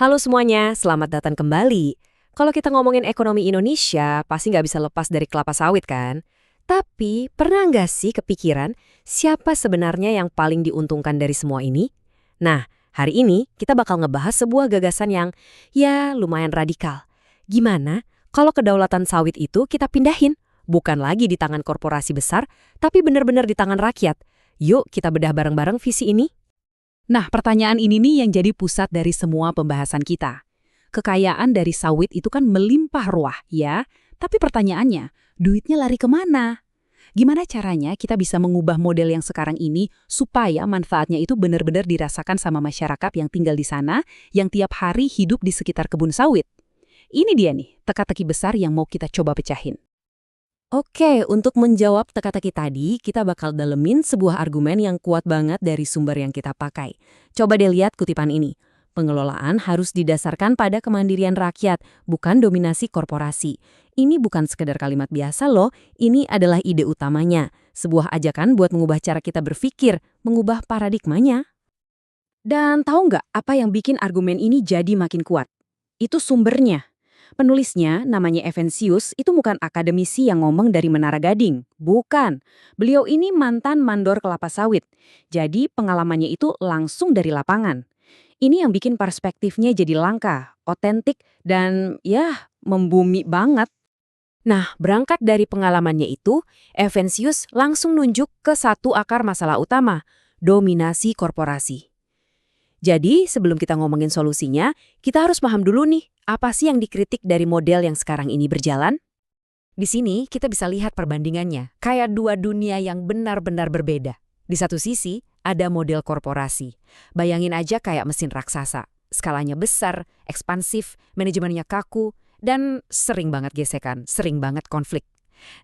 Halo semuanya, selamat datang kembali. Kalau kita ngomongin ekonomi Indonesia, pasti nggak bisa lepas dari kelapa sawit kan? Tapi, pernah nggak sih kepikiran siapa sebenarnya yang paling diuntungkan dari semua ini? Nah, hari ini kita bakal ngebahas sebuah gagasan yang, ya, lumayan radikal. Gimana kalau kedaulatan sawit itu kita pindahin? Bukan lagi di tangan korporasi besar, tapi benar-benar di tangan rakyat. Yuk kita bedah bareng-bareng visi ini. Nah, pertanyaan ini nih yang jadi pusat dari semua pembahasan kita. Kekayaan dari sawit itu kan melimpah ruah, ya. Tapi pertanyaannya, duitnya lari kemana? Gimana caranya kita bisa mengubah model yang sekarang ini supaya manfaatnya itu benar-benar dirasakan sama masyarakat yang tinggal di sana, yang tiap hari hidup di sekitar kebun sawit? Ini dia nih, teka-teki besar yang mau kita coba pecahin. Oke, untuk menjawab teka-teki tadi, kita bakal dalemin sebuah argumen yang kuat banget dari sumber yang kita pakai. Coba deh lihat kutipan ini. Pengelolaan harus didasarkan pada kemandirian rakyat, bukan dominasi korporasi. Ini bukan sekedar kalimat biasa loh, ini adalah ide utamanya. Sebuah ajakan buat mengubah cara kita berpikir, mengubah paradigmanya. Dan tahu nggak apa yang bikin argumen ini jadi makin kuat? Itu sumbernya. Penulisnya, namanya Evensius, itu bukan akademisi yang ngomong dari Menara Gading. Bukan. Beliau ini mantan mandor kelapa sawit. Jadi pengalamannya itu langsung dari lapangan. Ini yang bikin perspektifnya jadi langka, otentik, dan ya membumi banget. Nah, berangkat dari pengalamannya itu, Evensius langsung nunjuk ke satu akar masalah utama, dominasi korporasi. Jadi, sebelum kita ngomongin solusinya, kita harus paham dulu nih, apa sih yang dikritik dari model yang sekarang ini berjalan? Di sini, kita bisa lihat perbandingannya, kayak dua dunia yang benar-benar berbeda. Di satu sisi, ada model korporasi. Bayangin aja kayak mesin raksasa. Skalanya besar, ekspansif, manajemennya kaku, dan sering banget gesekan, sering banget konflik.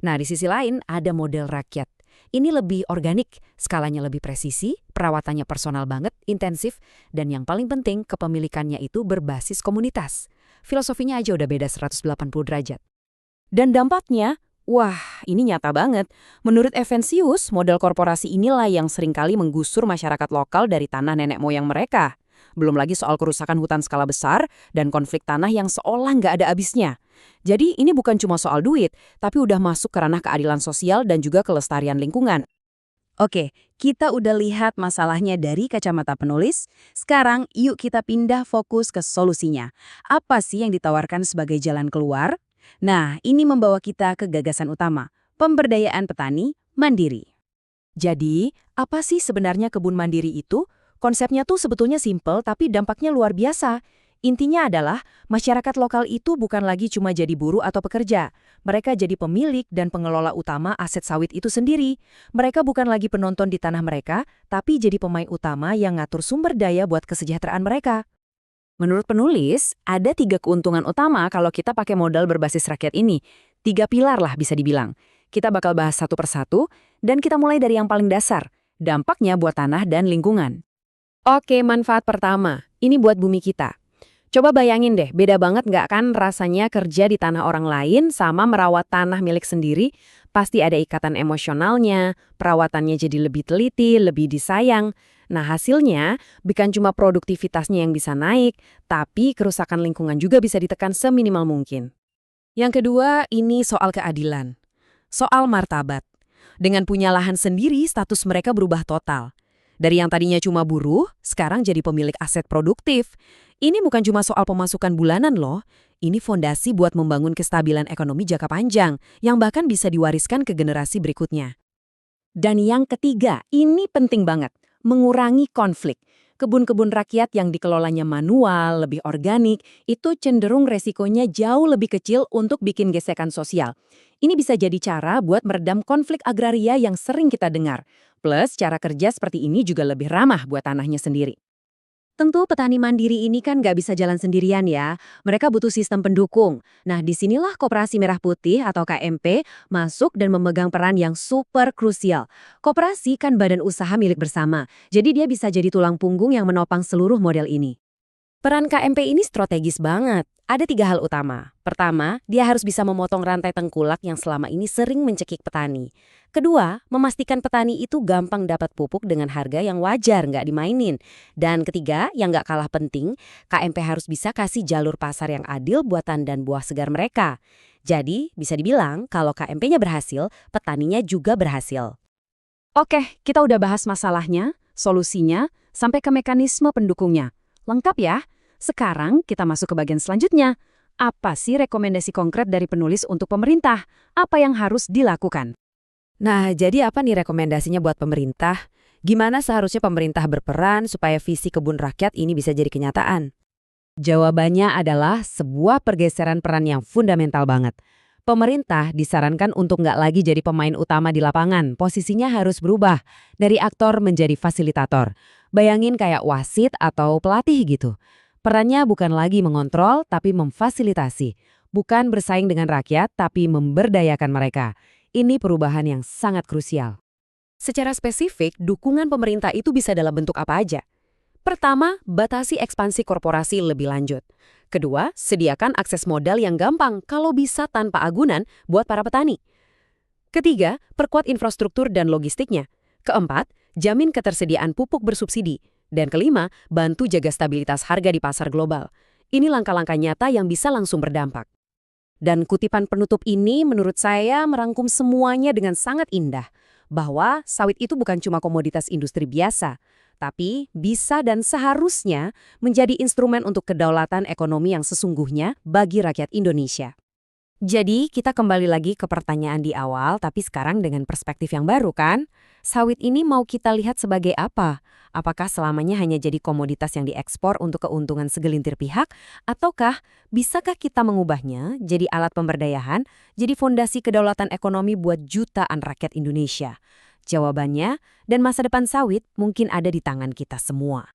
Nah, di sisi lain ada model rakyat. Ini lebih organik, skalanya lebih presisi, perawatannya personal banget, intensif, dan yang paling penting kepemilikannya itu berbasis komunitas. Filosofinya aja udah beda 180 derajat. Dan dampaknya, wah ini nyata banget. Menurut Evensius, model korporasi inilah yang seringkali menggusur masyarakat lokal dari tanah nenek moyang mereka. Belum lagi soal kerusakan hutan skala besar dan konflik tanah yang seolah nggak ada habisnya. Jadi ini bukan cuma soal duit, tapi udah masuk ke ranah keadilan sosial dan juga kelestarian lingkungan. Oke, kita udah lihat masalahnya dari kacamata penulis. Sekarang yuk kita pindah fokus ke solusinya. Apa sih yang ditawarkan sebagai jalan keluar? Nah, ini membawa kita ke gagasan utama, pemberdayaan petani mandiri. Jadi, apa sih sebenarnya kebun mandiri itu? Konsepnya tuh sebetulnya simpel tapi dampaknya luar biasa. Intinya adalah, masyarakat lokal itu bukan lagi cuma jadi buruh atau pekerja. Mereka jadi pemilik dan pengelola utama aset sawit itu sendiri. Mereka bukan lagi penonton di tanah mereka, tapi jadi pemain utama yang ngatur sumber daya buat kesejahteraan mereka. Menurut penulis, ada 3 keuntungan utama kalau kita pakai modal berbasis rakyat ini. 3 pilar lah bisa dibilang. Kita bakal bahas satu persatu, dan kita mulai dari yang paling dasar, dampaknya buat tanah dan lingkungan. Oke, manfaat pertama, ini buat bumi kita. Coba bayangin deh, beda banget nggak kan rasanya kerja di tanah orang lain sama merawat tanah milik sendiri? Pasti ada ikatan emosionalnya, perawatannya jadi lebih teliti, lebih disayang. Nah hasilnya, bukan cuma produktivitasnya yang bisa naik, tapi kerusakan lingkungan juga bisa ditekan seminimal mungkin. Yang kedua, ini soal keadilan. Soal martabat. Dengan punya lahan sendiri, status mereka berubah total. Dari yang tadinya cuma buruh, sekarang jadi pemilik aset produktif. Ini bukan cuma soal pemasukan bulanan loh, ini fondasi buat membangun kestabilan ekonomi jangka panjang, yang bahkan bisa diwariskan ke generasi berikutnya. Dan yang ketiga, ini penting banget, mengurangi konflik. Kebun-kebun rakyat yang dikelolanya manual, lebih organik, itu cenderung resikonya jauh lebih kecil untuk bikin gesekan sosial. Ini bisa jadi cara buat meredam konflik agraria yang sering kita dengar. Plus, cara kerja seperti ini juga lebih ramah buat tanahnya sendiri. Tentu petani mandiri ini kan nggak bisa jalan sendirian ya. Mereka butuh sistem pendukung. Nah, disinilah Koperasi Merah Putih atau KMP masuk dan memegang peran yang super krusial. Koperasi kan badan usaha milik bersama, jadi dia bisa jadi tulang punggung yang menopang seluruh model ini. Peran KMP ini strategis banget. Ada 3 hal utama. Pertama, dia harus bisa memotong rantai tengkulak yang selama ini sering mencekik petani. Kedua, memastikan petani itu gampang dapat pupuk dengan harga yang wajar, nggak dimainin. Dan ketiga, yang nggak kalah penting, KMP harus bisa kasih jalur pasar yang adil buatan dan buah segar mereka. Jadi, bisa dibilang kalau KMP-nya berhasil, petaninya juga berhasil. Oke, kita udah bahas masalahnya, solusinya, sampai ke mekanisme pendukungnya. Lengkap ya? Sekarang kita masuk ke bagian selanjutnya. Apa sih rekomendasi konkret dari penulis untuk pemerintah? Apa yang harus dilakukan? Nah, jadi apa nih rekomendasinya buat pemerintah? Gimana seharusnya pemerintah berperan supaya visi kebun rakyat ini bisa jadi kenyataan? Jawabannya adalah sebuah pergeseran peran yang fundamental banget. Pemerintah disarankan untuk nggak lagi jadi pemain utama di lapangan, posisinya harus berubah dari aktor menjadi fasilitator. Bayangin kayak wasit atau pelatih gitu. Perannya bukan lagi mengontrol, tapi memfasilitasi. Bukan bersaing dengan rakyat, tapi memberdayakan mereka. Ini perubahan yang sangat krusial. Secara spesifik, dukungan pemerintah itu bisa dalam bentuk apa aja? Pertama, batasi ekspansi korporasi lebih lanjut. Kedua, sediakan akses modal yang gampang kalau bisa tanpa agunan buat para petani. Ketiga, perkuat infrastruktur dan logistiknya. Keempat, jamin ketersediaan pupuk bersubsidi. Dan kelima, bantu jaga stabilitas harga di pasar global. Ini langkah-langkah nyata yang bisa langsung berdampak. Dan kutipan penutup ini menurut saya merangkum semuanya dengan sangat indah. Bahwa sawit itu bukan cuma komoditas industri biasa, tapi bisa dan seharusnya menjadi instrumen untuk kedaulatan ekonomi yang sesungguhnya bagi rakyat Indonesia. Jadi, kita kembali lagi ke pertanyaan di awal, tapi sekarang dengan perspektif yang baru kan? Sawit ini mau kita lihat sebagai apa? Apakah selamanya hanya jadi komoditas yang diekspor untuk keuntungan segelintir pihak? Ataukah bisakah kita mengubahnya jadi alat pemberdayaan, jadi fondasi kedaulatan ekonomi buat jutaan rakyat Indonesia? Jawabannya, dan masa depan sawit mungkin ada di tangan kita semua.